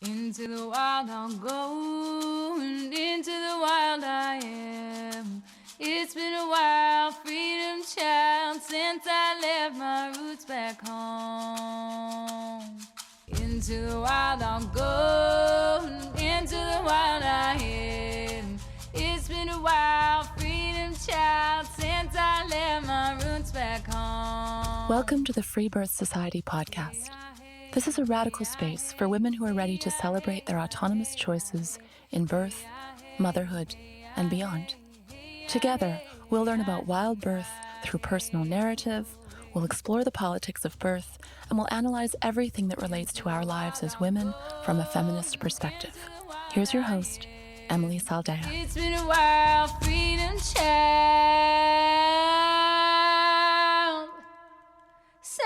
Into the wild I'll go, and into the wild I am. It's been a while, freedom child, since I left my roots back home. Into the wild I'll go, and into the wild I am. It's been a while, freedom child, since I left my roots back home. Welcome to the Freebirth Society podcast. This is a radical space for women who are ready to celebrate their autonomous choices in birth, motherhood, and beyond. Together, we'll learn about wild birth through personal narrative, we'll explore the politics of birth, and we'll analyze everything that relates to our lives as women from a feminist perspective. Here's your host, Emily Saldea. It's been a while, freedom child, since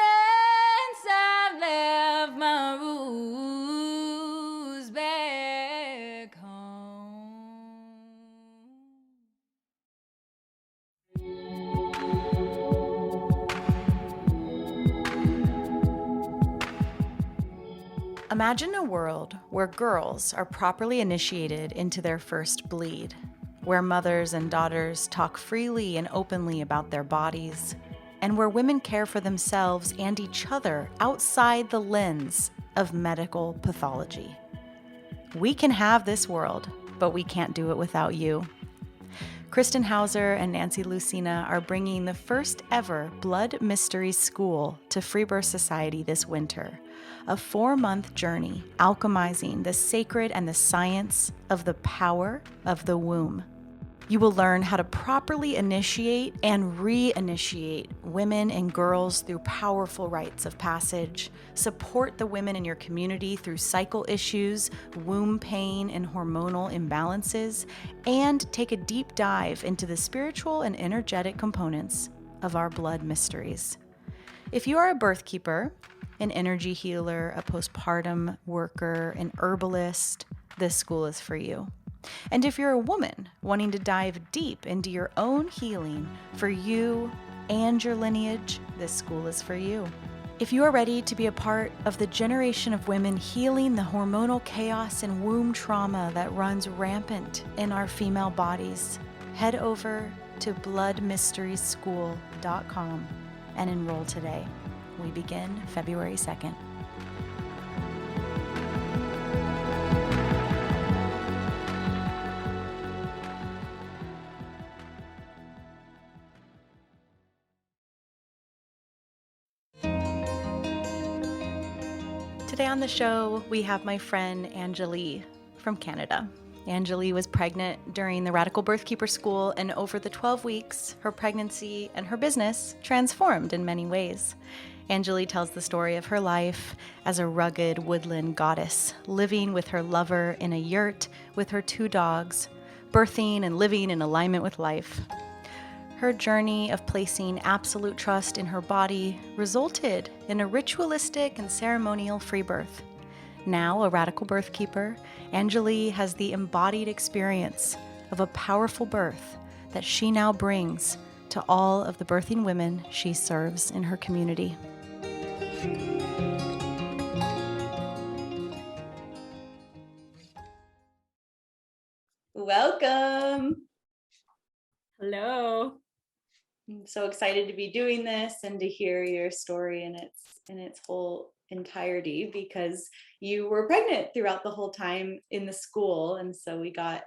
I left my roots back home. Imagine a world where girls are properly initiated into their first bleed, where mothers and daughters talk freely and openly about their bodies, and where women care for themselves and each other outside the lens of medical pathology. We can have this world, but we can't do it without you. Kristen Hauser and Nancy Lucina are bringing the first ever Blood Mysteries School to Freebirth Society this winter, a 4-month journey alchemizing the sacred and the science of the power of the womb. You will learn how to properly initiate and reinitiate women and girls through powerful rites of passage, support the women in your community through cycle issues, womb pain, and hormonal imbalances, and take a deep dive into the spiritual and energetic components of our blood mysteries. If you are a birth keeper, an energy healer, a postpartum worker, an herbalist, this school is for you. And if you're a woman wanting to dive deep into your own healing for you and your lineage, this school is for you. If you are ready to be a part of the generation of women healing the hormonal chaos and womb trauma that runs rampant in our female bodies, head over to bloodmysterieschool.com and enroll today. We begin February 2nd. Today on the show, we have my friend Angeli from Canada. Angeli was pregnant during the Radical Birthkeeper School, and over the 12 weeks, her pregnancy and her business transformed in many ways. Angeli tells the story of her life as a rugged woodland goddess, living with her lover in a yurt with her 2 dogs, birthing and living in alignment with life. Her journey of placing absolute trust in her body resulted in a ritualistic and ceremonial free birth. Now a radical birth keeper, Angeli has the embodied experience of a powerful birth that she now brings to all of the birthing women she serves in her community. Welcome. Hello. I'm so excited to be doing this and to hear your story in its whole entirety, because you were pregnant throughout the whole time in the school, and so we got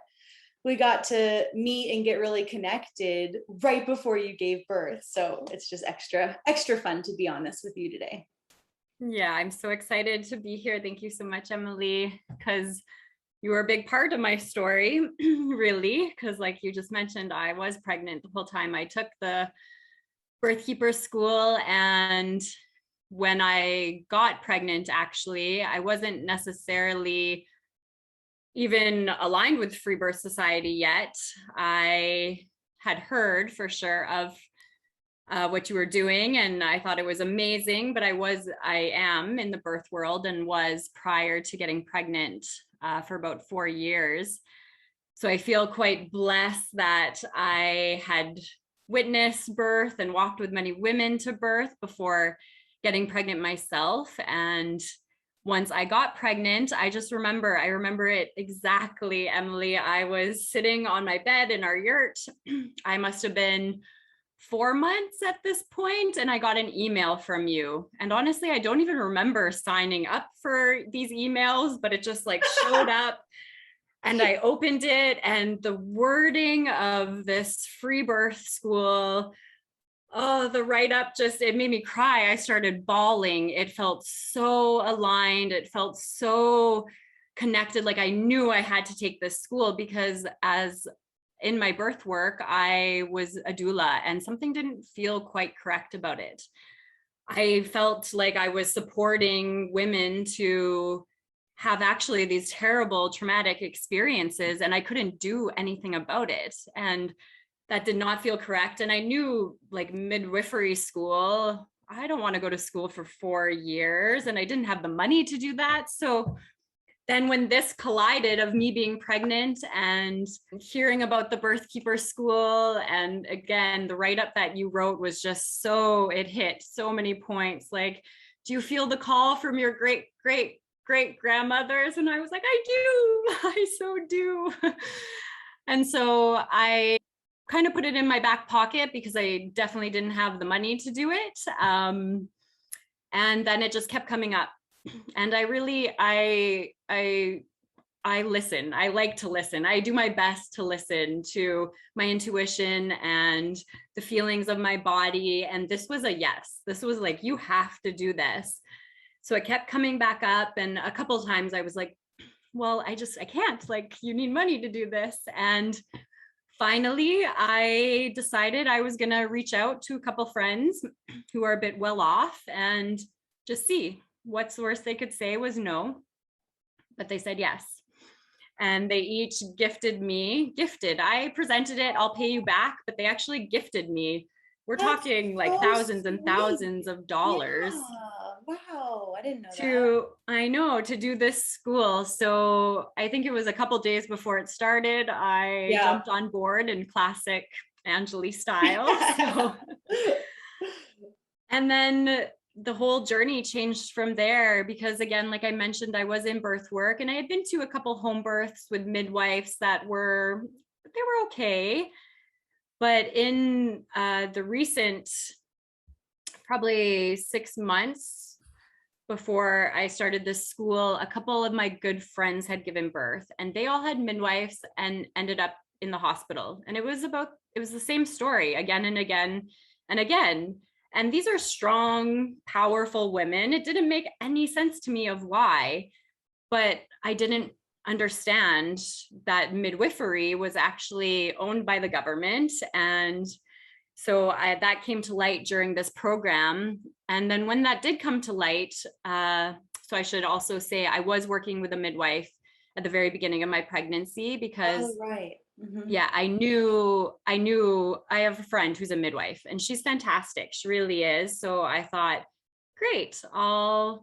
to meet and get really connected right before you gave birth. So it's just extra fun to be on this with you today. Yeah, I'm so excited to be here. Thank you so much, Emily, because you were a big part of my story, really, because like you just mentioned, I was pregnant the whole time. I took the birthkeeper school, and when I got pregnant, actually, I wasn't necessarily even aligned with Freebirth Society yet. I had heard for sure of what you were doing, and I thought it was amazing, but I am in the birth world and was prior to getting pregnant for about 4 years. So I feel quite blessed that I had witnessed birth and walked with many women to birth before getting pregnant myself. And once I got pregnant, I remember it exactly, Emily. I was sitting on my bed in our yurt. I must have been 4 months at this point, and I got an email from you. And honestly, I don't even remember signing up for these emails, but it just like showed up. And I opened it, and the wording of this free birth school, oh, the write-up it made me cry. I started bawling. It felt so aligned. It felt so connected. Like I knew I had to take this school because as in my birth work, I was a doula and something didn't feel quite correct about it. I felt like I was supporting women to have actually these terrible traumatic experiences, and I couldn't do anything about it. And that did not feel correct. And I knew like midwifery school, I don't want to go to school for 4 years, and I didn't have the money to do that. So then when this collided of me being pregnant and hearing about the birthkeeper school, and again, the write-up that you wrote was just it hit so many points. Like, do you feel the call from your great grandmothers? And I was like, I do, I so do. And so I kind of put it in my back pocket because I definitely didn't have the money to do it. And then it just kept coming up. And I listen. I like to listen. I do my best to listen to my intuition and the feelings of my body. And this was a yes. This was like, you have to do this. So it kept coming back up. And a couple of times I was like, well, I can't, like, you need money to do this. And finally, I decided I was going to reach out to a couple friends who are a bit well off and just see. What's the worst they could say was no, but they said yes. And they each gifted. I presented it, I'll pay you back, but they actually gifted me. We're talking like thousands and thousands of dollars. Yeah. Wow, I didn't know that. To do this school. So I think it was a couple days before it started, I jumped on board in classic Angeli style. So, and then the whole journey changed from there because, again, like I mentioned, I was in birth work and I had been to a couple home births with midwives they were okay. But in the recent, probably 6 months before I started this school, a couple of my good friends had given birth and they all had midwives and ended up in the hospital. And it was the same story again and again and again. And these are strong, powerful women. It didn't make any sense to me of why, but I didn't understand that midwifery was actually owned by the government. And so that came to light during this program. And then when that did come to light, so I should also say I was working with a midwife at the very beginning of my pregnancy because yeah, I knew I have a friend who's a midwife and she's fantastic. She really is. So I thought, great, I'll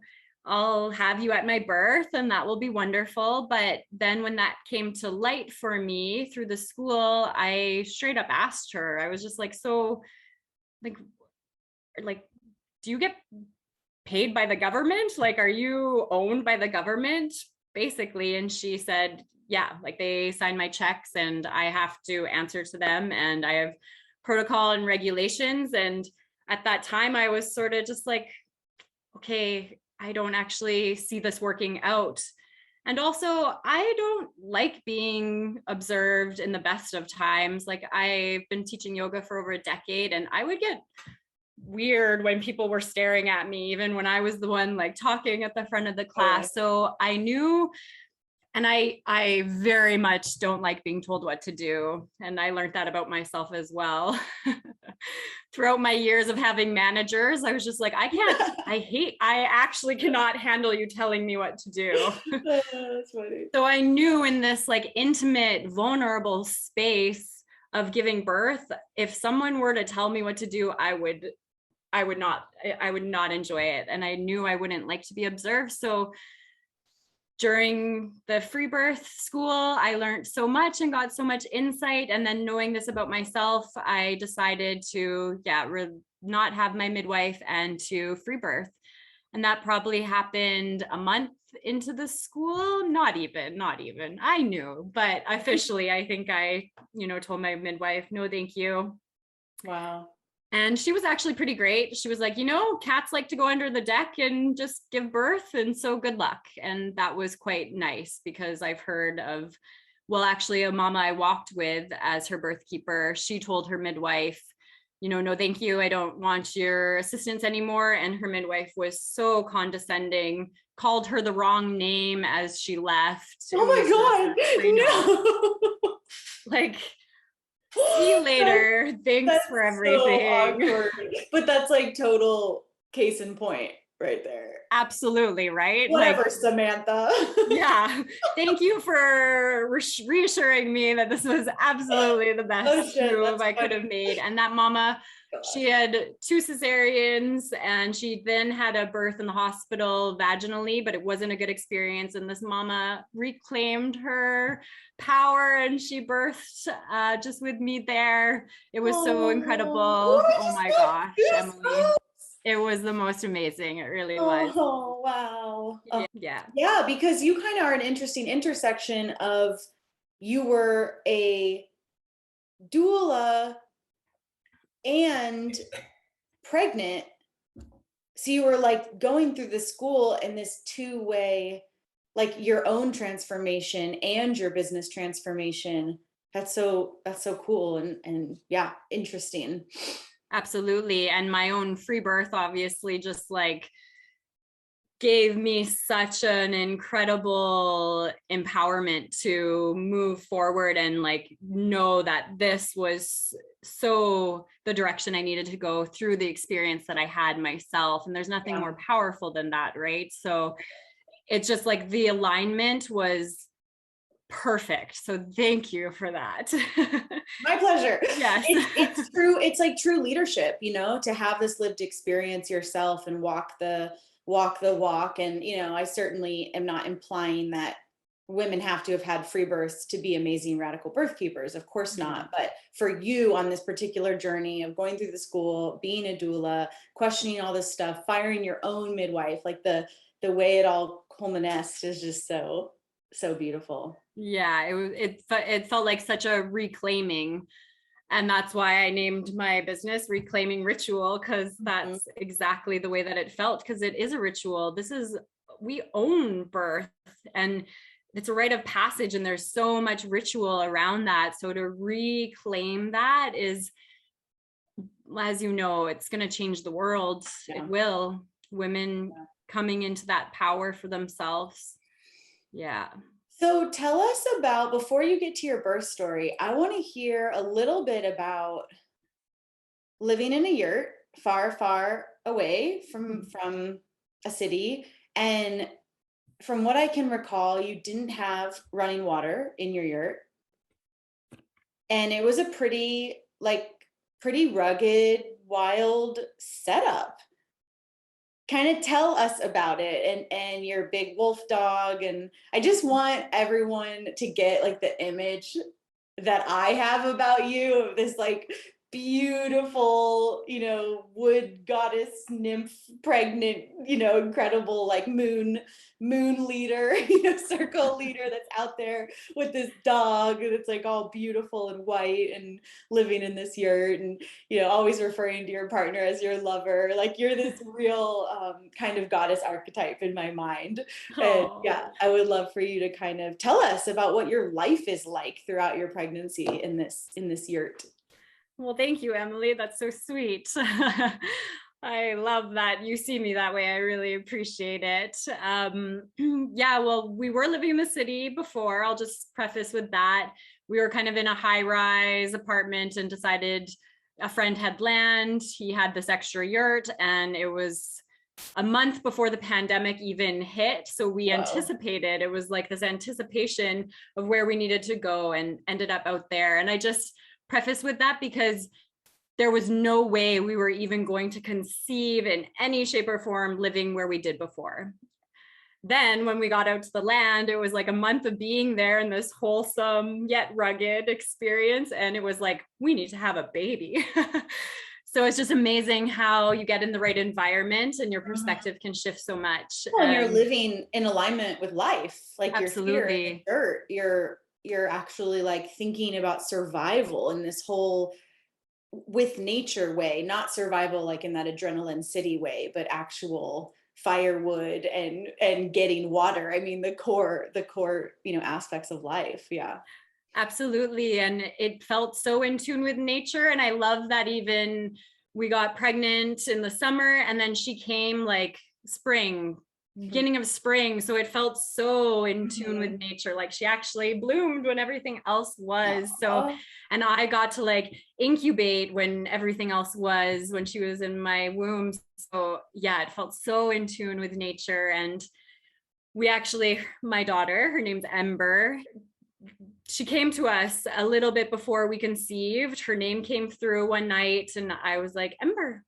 have you at my birth and that will be wonderful. But then when that came to light for me through the school, I straight up asked her, I was just like, so like, do you get paid by the government? Like, are you owned by the government? Basically. And she said, yeah, like they sign my checks and I have to answer to them and I have protocol and regulations. And at that time I was sort of just like, okay, I don't actually see this working out. And also I don't like being observed in the best of times. Like I've been teaching yoga for over a decade and I would get weird when people were staring at me, even when I was the one like talking at the front of the class. So I knew. And I very much don't like being told what to do. And I learned that about myself as well. Throughout my years of having managers, I was just like, I actually cannot handle you telling me what to do. That's funny. So I knew in this like intimate, vulnerable space of giving birth, if someone were to tell me what to do, I would not enjoy it. And I knew I wouldn't like to be observed. So during the free birth school, I learned so much and got so much insight. And then knowing this about myself, I decided to not have my midwife and to free birth. And that probably happened a month into the school. Not even. I knew, but officially, I think I, told my midwife, no, thank you. Wow. And she was actually pretty great. She was like, cats like to go under the deck and just give birth. And so good luck. And that was quite nice, because I've heard of, well, actually a mama I walked with as her birth keeper, she told her midwife, no, thank you. I don't want your assistance anymore. And her midwife was so condescending, called her the wrong name as she left. Oh my God. No. Like, see you later. Thanks for everything. So awkward. But that's like total case in point right there. Absolutely, right? Whatever, like, Samantha. Yeah. Thank you for reassuring me that this was absolutely the best move I could have made. And that mama, she had 2 cesareans, and she then had a birth in the hospital vaginally, but it wasn't a good experience. And this mama reclaimed her power, and she birthed just with me there. It was so incredible. Oh my gosh, Emily. It was the most amazing. It really was. Oh, wow. Yeah. Yeah, because you kind of are an interesting intersection of, you were a doula and pregnant. So you were like going through the school in this 2-way, like your own transformation and your business transformation. That's so cool and yeah, interesting. Absolutely. And my own free birth obviously just like gave me such an incredible empowerment to move forward and like know that this was so the direction I needed to go through the experience that I had myself. And there's nothing more powerful than that, right? So it's just like the alignment was perfect. So thank you for that. My pleasure. Yes. It's true. It's like true leadership, to have this lived experience yourself and walk the walk. And, I certainly am not implying that women have to have had free births to be amazing radical birth keepers. Of course not. But for you on this particular journey of going through the school, being a doula, questioning all this stuff, firing your own midwife, like the way it all culminates is just so beautiful. Yeah, it felt like such a reclaiming. And that's why I named my business Reclaiming Ritual, because that's exactly the way that it felt, because it is a ritual. We own birth, and it's a rite of passage, and there's so much ritual around that. So to reclaim that is, as you know, it's going to change the world. Yeah. It will. Women coming into that power for themselves. Yeah. So tell us about, before you get to your birth story, I want to hear a little bit about living in a yurt far, far away from a city. And from what I can recall, you didn't have running water in your yurt. And it was a pretty rugged, wild setup. Kind of tell us about it and your big wolf dog. And I just want everyone to get like the image that I have about you, of this like beautiful, wood goddess nymph, pregnant, incredible like moon leader, circle leader that's out there with this dog, and it's like all beautiful and white and living in this yurt, and always referring to your partner as your lover. Like, you're this real kind of goddess archetype in my mind. And yeah, I would love for you to kind of tell us about what your life is like throughout your pregnancy in this yurt. Well, thank you, Emily. That's so sweet. I love that you see me that way. I really appreciate it. Yeah, well, we were living in the city before. I'll just preface with that. We were kind of in a high-rise apartment and decided a friend had land. He had this extra yurt, and it was a month before the pandemic even hit. So we anticipated, it was like this anticipation of where we needed to go, and ended up out there. And I just preface with that because there was no way we were even going to conceive in any shape or form living where we did before. Then when we got out to the land, it was like a month of being there in this wholesome yet rugged experience. And it was like, we need to have a baby. So it's just amazing how you get in the right environment and your perspective can shift so much. Well, and you're living in alignment with life. Like absolutely. you're here in the dirt. You're actually like thinking about survival in this whole with nature way, not survival like in that adrenaline city way, but actual firewood and getting water. I mean, the core, aspects of life. Yeah. Absolutely. And it felt so in tune with nature. And I love that even we got pregnant in the summer and then she came like spring, beginning of spring. So it felt so in tune with nature. Like she actually bloomed when everything else was. So, and I got to like incubate when everything else was, when she was in my womb. So yeah, it felt so in tune with nature. And we actually, my daughter, her name's Ember, she came to us a little bit before we conceived. Her name came through one night and I was like, Ember,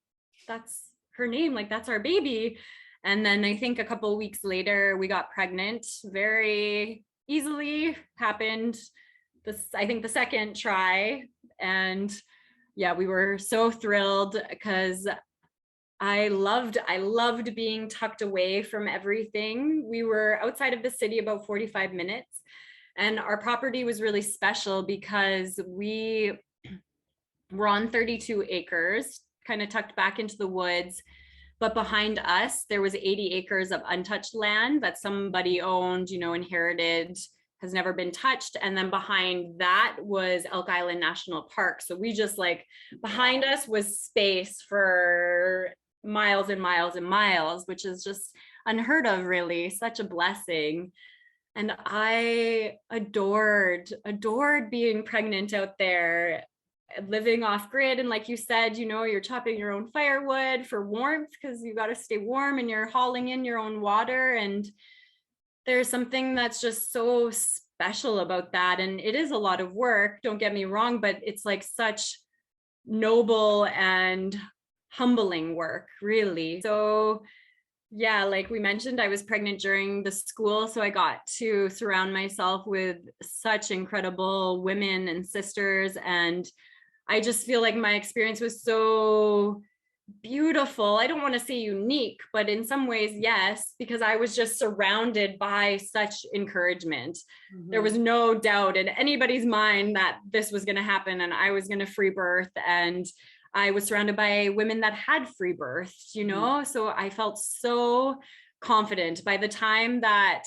that's her name. Like, that's our baby. And then I think a couple of weeks later, we got pregnant. Very easily happened. I think the second try. And yeah, we were so thrilled because I loved being tucked away from everything. We were outside of the city about 45 minutes. And our property was really special because we were on 32 acres, kind of tucked back into the woods. But behind us, there was 80 acres of untouched land that somebody owned, inherited, has never been touched. And then behind that was Elk Island National Park. So we just behind us was space for miles and miles and miles, which is just unheard of, really, such a blessing. And I adored being pregnant out there, living off grid. And like you said, you're chopping your own firewood for warmth because you got to stay warm and you're hauling in your own water. And there's something that's just so special about that. And it is a lot of work, don't get me wrong, but it's like such noble and humbling work, really. So yeah, like we mentioned, I was pregnant during the school, so I got to surround myself with such incredible women and sisters. And I just feel like my experience was so beautiful. I don't want to say unique, but in some ways, yes, because I was just surrounded by such encouragement. There was no doubt in anybody's mind that this was going to happen and I was going to free birth. And I was surrounded by women that had free birth, so I felt so confident. By the time that,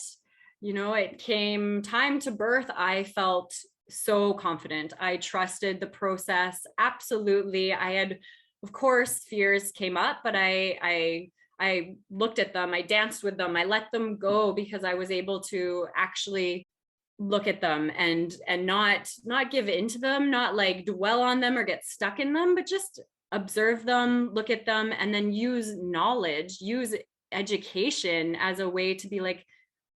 it came time to birth, I felt so confident. I trusted the process. Absolutely. I had, of course, fears came up, but I looked at them, I danced with them, I let them go because I was able to actually look at them and not give into them, not dwell on them or get stuck in them, but just observe them, look at them, and then use knowledge, use education as a way to be like,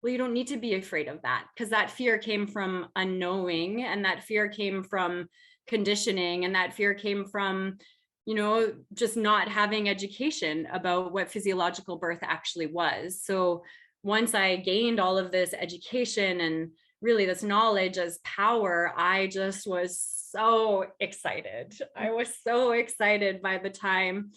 well, you don't need to be afraid of that, because that fear came from unknowing, and that fear came from conditioning, and that fear came from just not having education about what physiological birth actually was. So once I gained all of this education and really this knowledge as power, I just was so excited. I was so excited by the time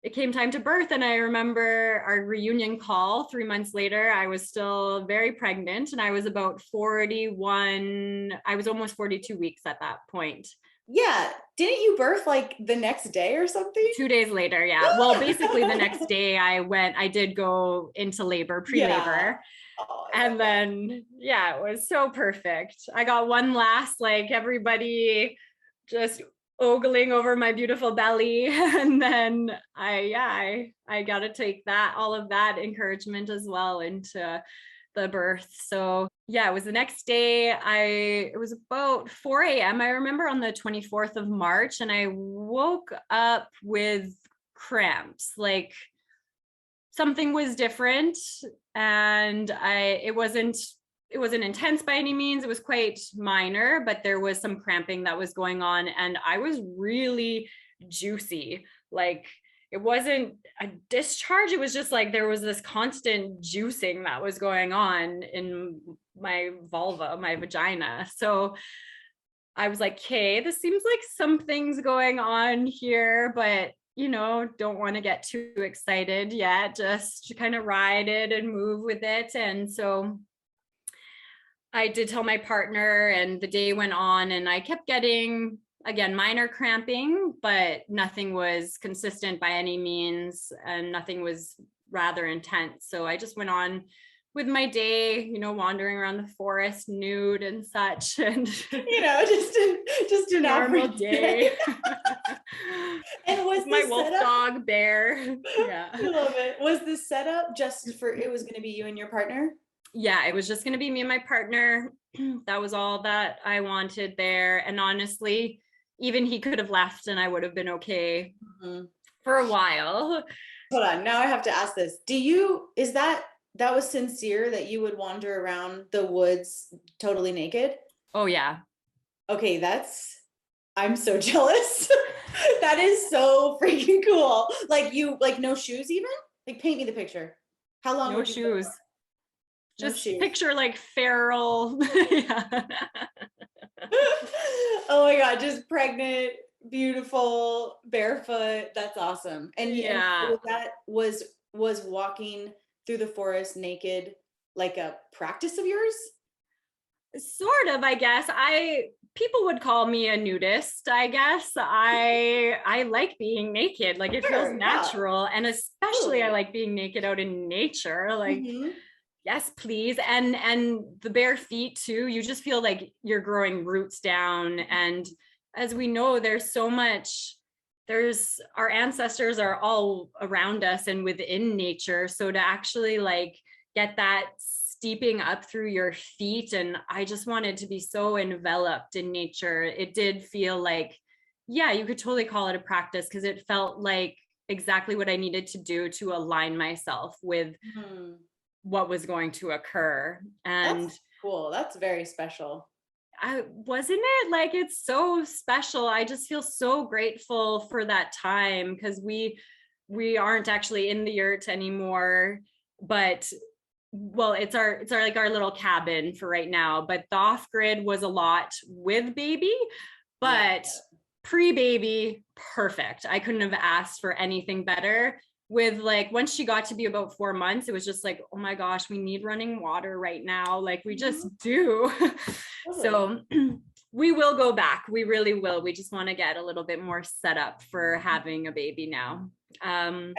it came time to birth. And I remember our reunion call 3 months later, I was still very pregnant and I was about 41. I was almost 42 weeks at that point. Yeah. Didn't you birth the next day or something? 2 days later. Yeah. Well, basically the next day I did go into labor, pre-labor. Yeah. Oh, and then, yeah, it was so perfect. I got one last, everybody just ogling over my beautiful belly. And then I got to take all of that encouragement as well into the birth. So yeah, it was the next day. It was about 4 a.m. I remember on the 24th of March, and I woke up with cramps, something was different. And it wasn't intense by any means. It was quite minor, but there was some cramping that was going on. And I was really juicy. It wasn't a discharge. It was just there was this constant juicing that was going on in my vulva, my vagina. So I was like, okay, this seems like something's going on here, but don't want to get too excited yet, just kind of ride it and move with it. And so I did tell my partner, and the day went on, and I kept getting, again, minor cramping, but nothing was consistent by any means, and nothing was rather intense. So I just went on with my day, wandering around the forest nude and such, and just an normal day. And was my the wolf setup, dog bear? Yeah, I love it. Was the setup just for, it was going to be you and your partner? Yeah, it was just going to be me and my partner. That was all that I wanted there. And honestly, even he could have left and I would have been okay for a while. Hold on, now I have to ask this. Is that was sincere that you would wander around the woods totally naked? Oh yeah. Okay, I'm so jealous. That is so freaking cool. Like no shoes even? Like paint me the picture. How long? No shoes. No Just shoes. picture like feral. Yeah. Oh my God, just pregnant, beautiful, barefoot. That's awesome. And yeah, and that was walking through the forest naked like a practice of yours? sort of, I guess. People would call me a nudist, I guess. I like being naked. Like it feels natural. Yeah. And especially I like being naked out in nature. Like yes, please. And the bare feet too. You just feel like you're growing roots down. And as we know, there's so much, our ancestors are all around us and within nature. So to actually like get that steeping up through your feet, and I just wanted to be so enveloped in nature. It did feel like, yeah, you could totally call it a practice, because it felt like exactly what I needed to do to align myself with what was going to occur. And that's cool. That's very special. Wasn't it? Like, it's so special. I just feel so grateful for that time, because we aren't actually in the yurt anymore, but well, it's our like our little cabin for right now. But the off-grid was a lot with baby, but pre-baby, perfect. I couldn't have asked for anything better. With like, once she got to be about 4 months, it was just like, oh my gosh, we need running water right now. Like we just do. So we will go back. We really will. We just want to get a little bit more set up for having a baby now. I'm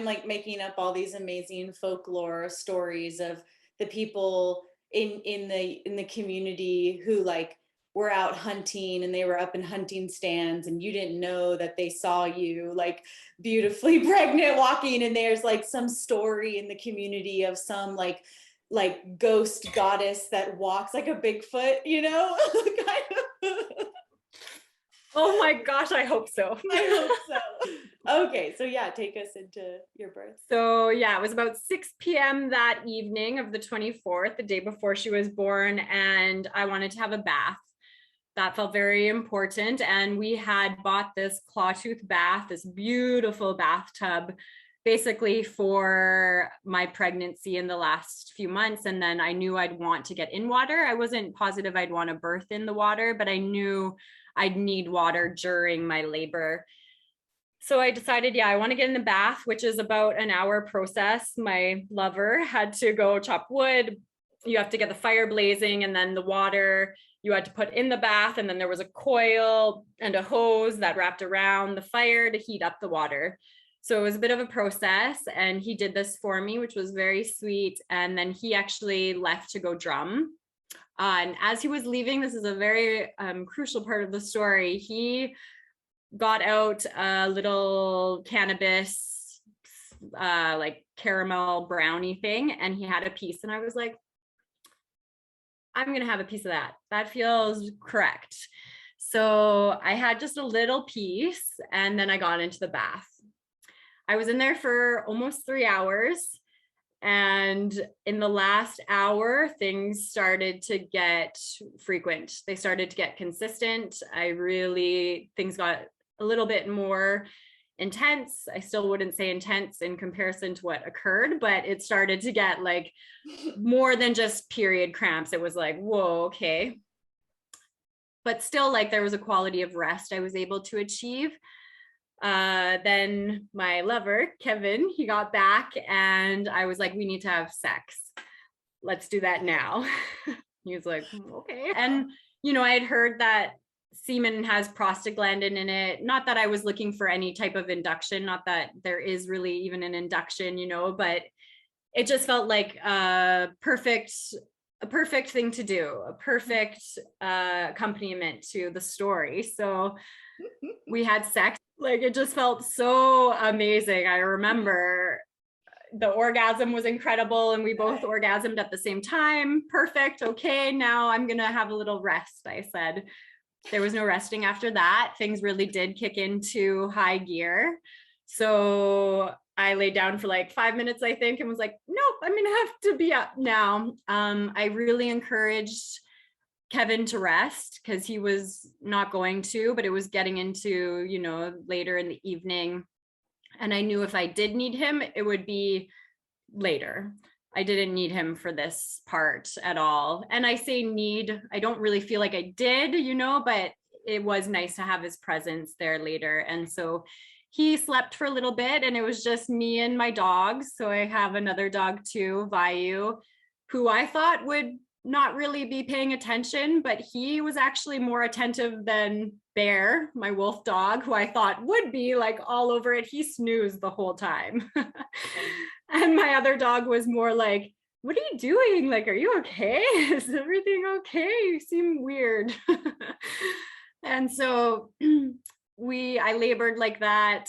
like making up all these amazing folklore stories of the people in the community who like were out hunting, and they were up in hunting stands, and you didn't know that they saw you like beautifully pregnant walking, and there's like some story in the community of some like ghost goddess that walks like a Bigfoot, kind of. Oh my gosh, I hope so. I hope so. Okay, so yeah, take us into your birth. So yeah, it was about 6 p.m. that evening of the 24th, the day before she was born, and I wanted to have a bath. That felt very important. And we had bought this clawtooth bath, this beautiful bathtub, basically for my pregnancy in the last few months. And then I knew I'd want to get in water. I wasn't positive I'd want to birth in the water, but I knew I'd need water during my labor. So I decided, yeah, I want to get in the bath, which is about an hour process. My lover had to go chop wood. You have to get the fire blazing, and then the water you had to put in the bath. And then there was a coil and a hose that wrapped around the fire to heat up the water. So it was a bit of a process, and he did this for me, which was very sweet. And then he actually left to go drum. And as he was leaving, this is a very crucial part of the story, he got out a little cannabis, like caramel brownie thing, and he had a piece. And I was like, I'm going to have a piece of that. That feels correct. So I had just a little piece, and then I got into the bath. I was in there for almost 3 hours. And in the last hour, things started to get frequent. They started to get consistent. Things got a little bit more intense. I still wouldn't say intense in comparison to what occurred, but it started to get like more than just period cramps. It was like, whoa, okay. but still like there was a quality of rest I was able to achieve. Then my lover, Kevin, he got back and I was like, we need to have sex. Let's do that now. He was like, okay. And, you know, I had heard that semen has prostaglandin in it. Not that I was looking for any type of induction, not that there is really even an induction, you know, but it just felt like a perfect thing to do, a perfect accompaniment to the story. So we had sex. Like, it just felt so amazing. I remember the orgasm was incredible and we both orgasmed at the same time. Perfect. Okay, now I'm going to have a little rest, I said. There was no resting after that. Things really did kick into high gear. So I laid down for like 5 minutes, I think, and was like, nope, I'm going to have to be up now. I really encouraged Kevin to rest because he was not going to, but it was getting into, you know, later in the evening. And I knew if I did need him, it would be later. I didn't need him for this part at all. And I say need, I don't really feel like I did, you know, but it was nice to have his presence there later. And so he slept for a little bit and it was just me and my dogs. So I have another dog too, Vayu, who I thought would not really be paying attention, but he was actually more attentive than Bear, my wolf dog, who I thought would be like all over it. He snoozed the whole time. And my other dog was more like, what are you doing? Like, are you okay? Is everything okay? You seem weird. And so I labored like that.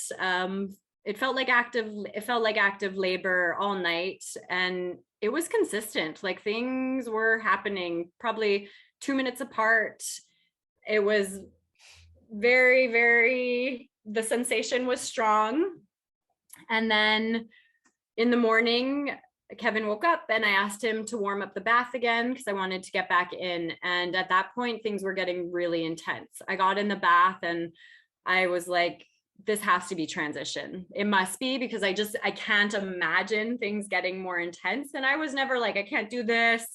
It felt like active labor all night, and it was consistent. Like, things were happening probably 2 minutes apart. It was very, very, the sensation was strong. And then in the morning, Kevin woke up and I asked him to warm up the bath again because I wanted to get back in. And at that point, things were getting really intense. I got in the bath and I was like, this has to be transition. It must be, because I can't imagine things getting more intense. And I was never like, I can't do this.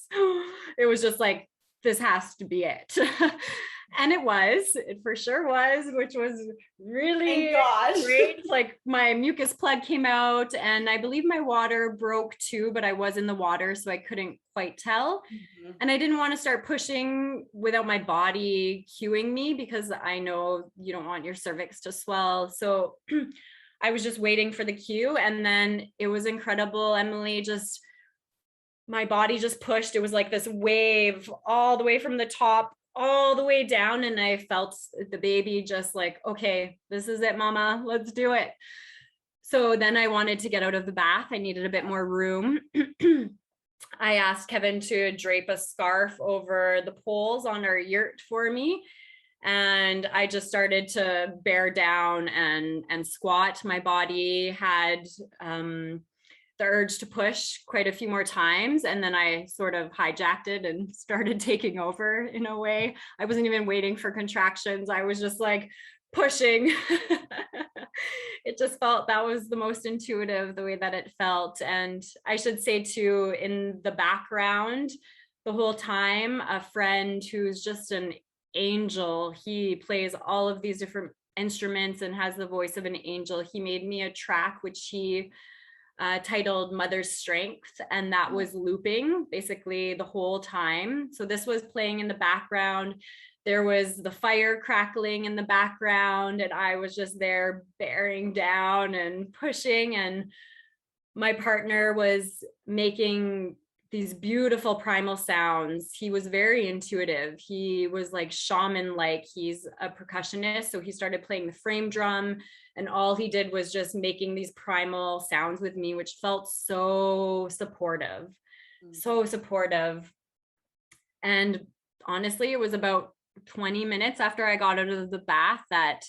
It was just like, this has to be it. And it for sure was, which was really great. Like, my mucus plug came out and I believe my water broke too, but I was in the water, so I couldn't quite tell. Mm-hmm. And I didn't want to start pushing without my body cueing me, because I know you don't want your cervix to swell. So I was just waiting for the cue. And then it was incredible, Emily, my body just pushed. It was like this wave all the way from the top all the way down, and I felt the baby just like, okay, this is it, mama, let's do it. So then I wanted to get out of the bath. I needed a bit more room. I asked Kevin to drape a scarf over the poles on our yurt for me, and I just started to bear down and squat. My body had the urge to push quite a few more times. And then I sort of hijacked it and started taking over in a way. I wasn't even waiting for contractions. I was just like pushing. It just felt, that was the most intuitive, the way that it felt. And I should say too, in the background, the whole time, a friend who's just an angel, he plays all of these different instruments and has the voice of an angel. He made me a track, which he titled Mother's Strength, and that was looping basically the whole time. So this was playing in the background. There was the fire crackling in the background, and I was just there bearing down and pushing, and my partner was making these beautiful primal sounds. He was very intuitive. He was like shaman-like. He's a percussionist, so he started playing the frame drum, and all he did was just making these primal sounds with me, which felt so supportive, so supportive. And honestly, it was about 20 minutes after I got out of the bath that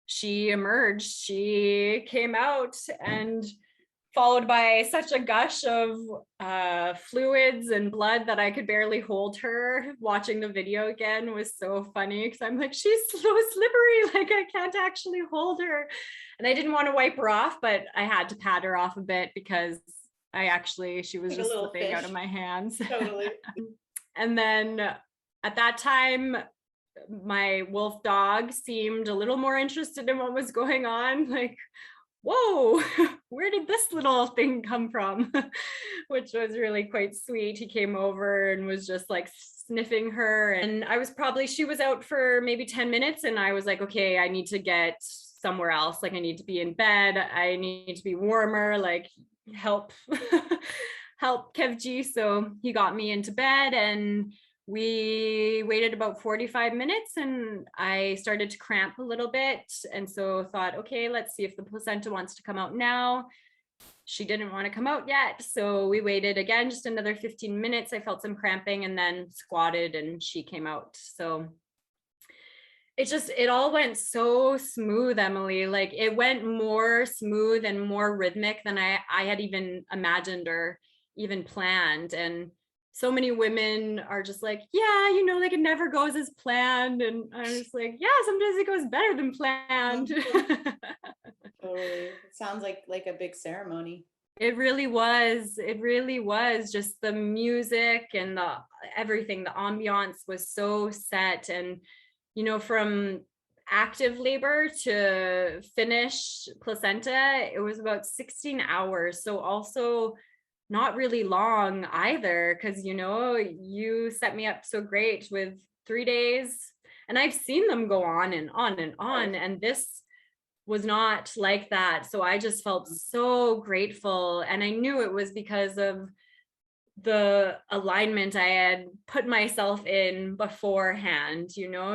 she emerged. She came out, and followed by such a gush of fluids and blood that I could barely hold her. Watching the video again was so funny, because I'm like, she's so slippery, like I can't actually hold her. And I didn't want to wipe her off, but I had to pat her off a bit, because she was just slipping out of my hands. Totally. And then at that time, my wolf dog seemed a little more interested in what was going on. Like, whoa, where did this little thing come from? Which was really quite sweet. He came over and was just like sniffing her. And she was out for maybe 10 minutes. And I was like, okay, I need to get somewhere else. Like, I need to be in bed. I need to be warmer, like help, help Kevji. So he got me into bed, and we waited about 45 minutes, and I started to cramp a little bit. And so thought, okay, let's see if the placenta wants to come out now. She didn't want to come out yet. So we waited again, just another 15 minutes. I felt some cramping and then squatted and she came out. So it all went so smooth, Emily. Like, it went more smooth and more rhythmic than I had even imagined or even planned. And so many women are just like, yeah, like it never goes as planned. And I'm just like, yeah, sometimes it goes better than planned. Totally. It sounds like a big ceremony. It really was. It really was. Just the music and everything, the ambiance was so set. And from active labor to finish placenta, it was about 16 hours. So also not really long either, because, you set me up so great with 3 days, and I've seen them go on and on and on. And this was not like that. So I just felt so grateful. And I knew it was because of the alignment I had put myself in beforehand,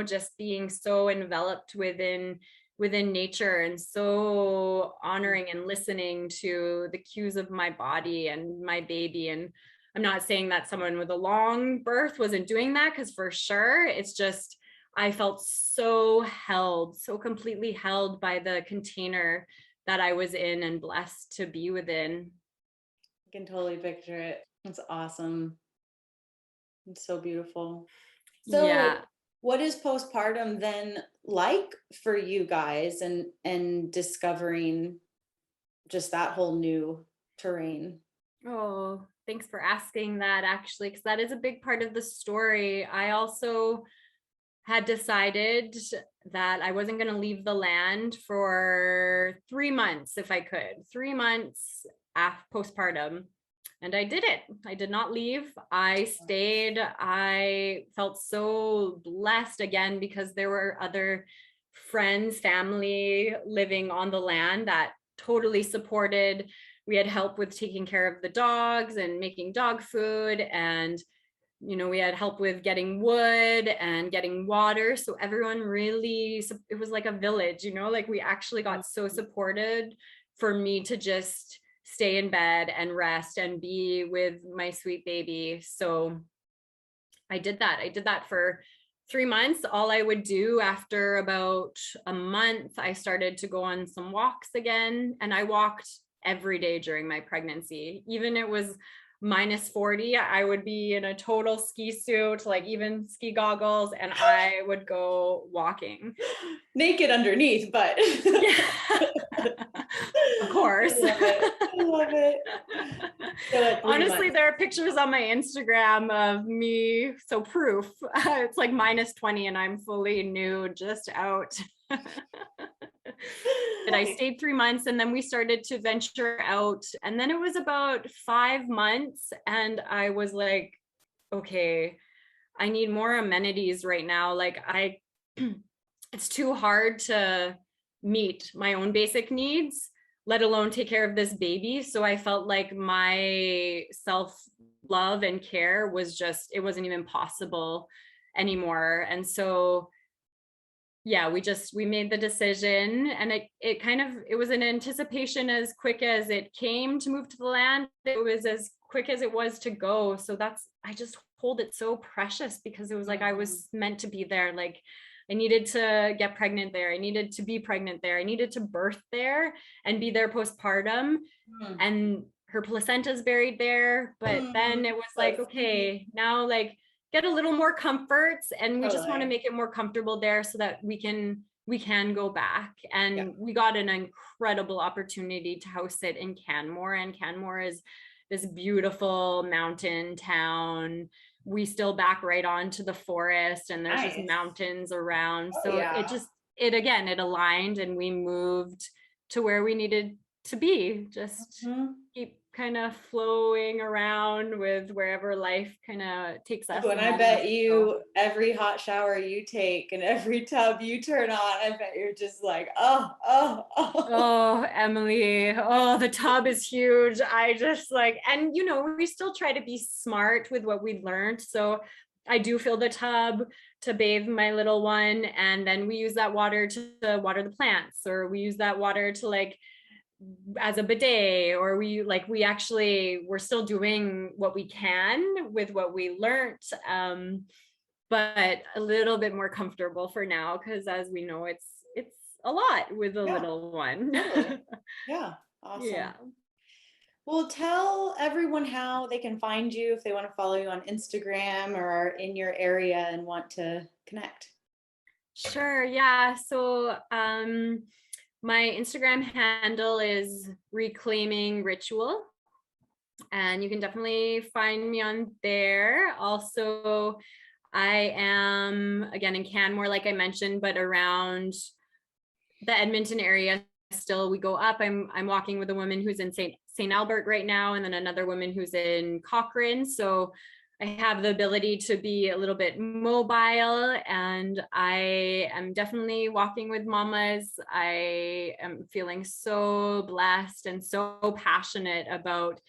just being so enveloped within nature and so honoring and listening to the cues of my body and my baby. And I'm not saying that someone with a long birth wasn't doing that, because for sure, it's just, I felt so completely held by the container that I was in and blessed to be within. I can totally picture it. It's awesome. It's so beautiful. So yeah. What is postpartum then like for you guys, and discovering just that whole new terrain? Oh, thanks for asking that, actually, because that is a big part of the story. I also had decided that I wasn't going to leave the land for 3 months if I could. 3 months after postpartum. And I did it. I did not leave. I stayed. I felt so blessed again, because there were other friends, family living on the land that totally supported. We had help with taking care of the dogs and making dog food. And, we had help with getting wood and getting water. So everyone really, it was like a village, like we actually got so supported for me to just stay in bed and rest and be with my sweet baby. So I did that. I did that for 3 months. All I would do after about a month, I started to go on some walks again. And I walked every day during my pregnancy. Even it was -40, I would be in a total ski suit, like even ski goggles, and I would go walking. Naked underneath, but yeah. Of course. I love it. So honestly, there are pictures on my Instagram of me, so proof. It's like -20 and I'm fully nude, just out. But I stayed 3 months, and then we started to venture out. And then it was about 5 months, and I was like, okay, I need more amenities right now. Like it's too hard to meet my own basic needs, let alone take care of this baby. So I felt like my self-love and care was just, it wasn't even possible anymore. And so yeah, we made the decision, and it was an anticipation as quick as it came to move to the land. It was as quick as it was to go. So I just hold it so precious, because it was like I was meant to be there. Like I needed to get pregnant there. I needed to be pregnant there. I needed to birth there and be there postpartum. And her placenta's buried there. But then it was like, okay, now like get a little more comforts, and we just want to make it more comfortable there so that we can go back. And we got an incredible opportunity to house it in Canmore, and Canmore is this beautiful mountain town we still back right onto the forest, and there's just mountains around. So it aligned, and we moved to where we needed to be. Just keep kind of flowing around with wherever life kind of takes us. And I bet you every hot shower you take and every tub you turn on, I bet you're just like, oh, Emily, the tub is huge. I just like, and we still try to be smart with what we learned. So I do fill the tub to bathe my little one, and then we use that water to water the plants, or we use that water to like as a bidet, or we're still doing what we can with what we learned, but a little bit more comfortable for now, because as we know, it's a lot with a little one. Yeah. Awesome. Yeah. Well, tell everyone how they can find you if they want to follow you on Instagram or are in your area and want to connect. Sure. Yeah. So my Instagram handle is Reclaiming Ritual, and you can definitely find me on there. Also, I am, again, in Canmore, like I mentioned, but around the Edmonton area still, we go up. I'm walking with a woman who's in St. Albert right now, and then another woman who's in Cochrane. So I have the ability to be a little bit mobile, and I am definitely walking with mamas. I am feeling so blessed and so passionate about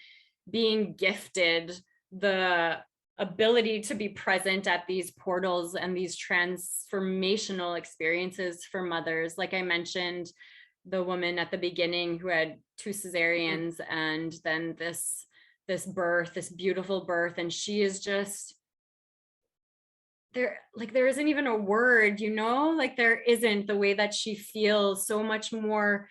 being gifted the ability to be present at these portals and these transformational experiences for mothers. Like I mentioned, the woman at the beginning who had 2 cesareans and then this beautiful birth, and she is just there isn't even a word, there isn't, the way that she feels so much more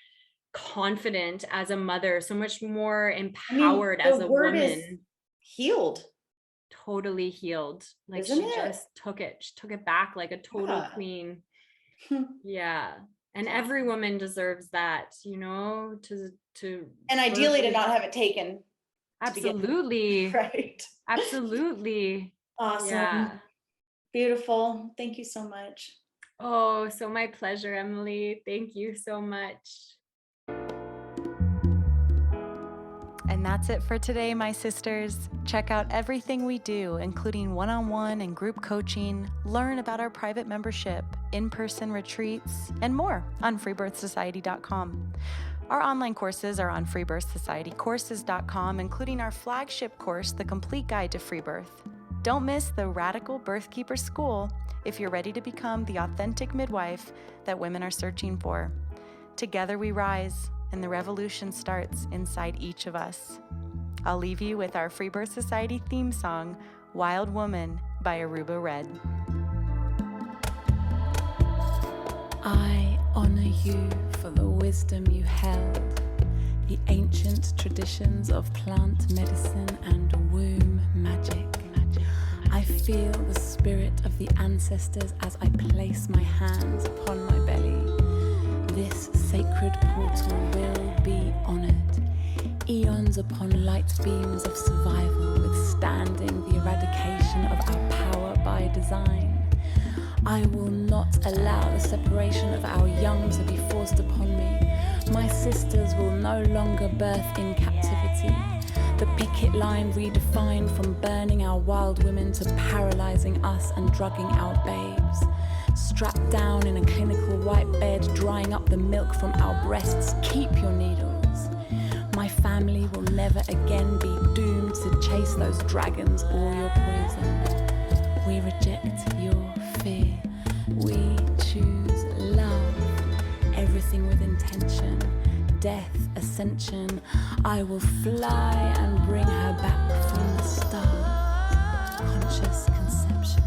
confident as a mother, so much more empowered as a woman. Healed. Totally healed. Like, isn't she it? just took it back like a total queen. Yeah. And every woman deserves that, to and ideally to not have it taken. Absolutely. Right. Absolutely. Awesome. Yeah. Beautiful. Thank you so much. Oh, so my pleasure, Emily. Thank you so much. And that's it for today, my sisters. Check out everything we do, including one-on-one and group coaching, learn about our private membership, in-person retreats, and more on freebirthsociety.com. Our online courses are on freebirthsocietycourses.com, including our flagship course, The Complete Guide to Free Birth. Don't miss the Radical Birthkeeper School if you're ready to become the authentic midwife that women are searching for. Together we rise, and the revolution starts inside each of us. I'll leave you with our Free Birth Society theme song, Wild Woman by Aruba Red. I honor you for the wisdom you held, the ancient traditions of plant medicine and womb magic. I feel the spirit of the ancestors as I place my hands upon my belly. This sacred portal will be honored. Eons upon light beams of survival, withstanding the eradication of our power by design. I will not allow the separation of our young to be forced upon me. My sisters will no longer birth in captivity. The picket line redefined from burning our wild women to paralyzing us and drugging our babes. Strapped down in a clinical white bed, drying up the milk from our breasts. Keep your needles. My family will never again be doomed to chase those dragons or your poison. We reject your fear. We choose love. Everything with intention. Death, ascension. I will fly and bring her back from the stars. Conscious conception.